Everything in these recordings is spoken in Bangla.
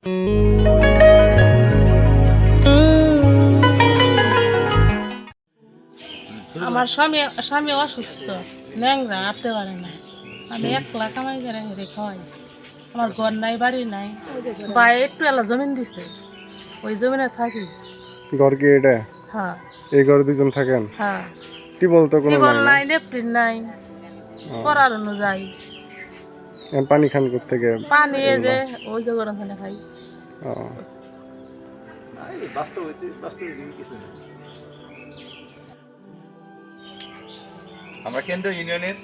আমার স্বামী অসুস্থ, ন্যাংরা হাঁটতে পারে না। আমি 1 লাখ কামাই করে হেরে খাওয়াই। আমার ঘর নাই, বাড়ি নাই, বা একটু এলা জমিন দিছে, ওই জমিনে থাকি। ঘর কি এটা? হ্যাঁ এই ঘরে দুজন থাকেন? হ্যাঁ, টিউবওয়েল তো কোনো টিউবওয়েল নাই না? নাই, লেট্রিন নাই, করার অনুযায়ী পানি খান থেকে? পানি এই যে ওই যে গরম পানি খাই। আমরা কেন্দ্রীয় ইউনিয়নের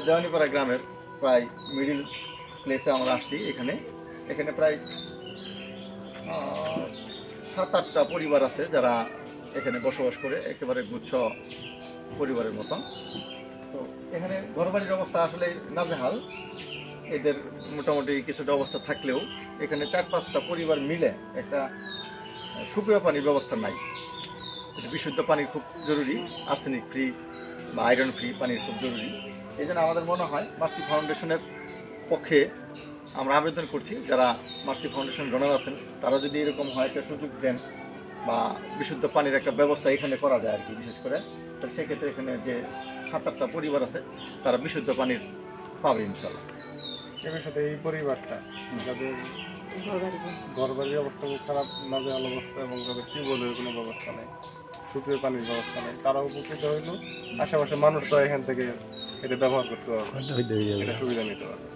দেওয়ানিপাড়া গ্রামের প্রায় মিডিল প্লেসে আমরা আসছি। এখানে প্রায় 7-8টা পরিবার আছে যারা এখানে বসবাস করে, একেবারে গুচ্ছ পরিবারের মতন। তো এখানে ঘরবাড়ির অবস্থা আসলে নাজেহাল। এদের মোটামুটি কিছুটা অবস্থা থাকলেও এখানে 4-5টা পরিবার মিলে একটা সুপেয় পানির ব্যবস্থা নাই। বিশুদ্ধ পানি খুব জরুরি, আর্সেনিক ফ্রি বা আয়রন ফ্রি পানির খুব জরুরি। এই জন্য আমাদের মনে হয় মার্সি ফাউন্ডেশনের পক্ষে আমরা আবেদন করছি, যারা মার্সি ফাউন্ডেশন ডোনার আছেন তারা যদি এরকম হয় একটা সুযোগ দেন বা বিশুদ্ধ পানির একটা ব্যবস্থা এখানে করা যায় আর কি, বিশেষ করে তাহলে সেক্ষেত্রে এখানে যে 7-8টা পরিবার আছে তারা বিশুদ্ধ পানির পাবে ইনশাল্লাহ। এর সাথে এই পরিবারটা যাদের ঘরবাড়ির অবস্থা খুব খারাপ, নাজেহাল অবস্থা, এবং যাদের টিউবওয়েলের কোনো ব্যবস্থা নেই, সুপেয় পানির ব্যবস্থা নেই, তারা উপকৃত হইল। আশেপাশে মানুষরা এখান থেকে এটা ব্যবহার করতে পারবে, এটা সুবিধা নিতে পারবে।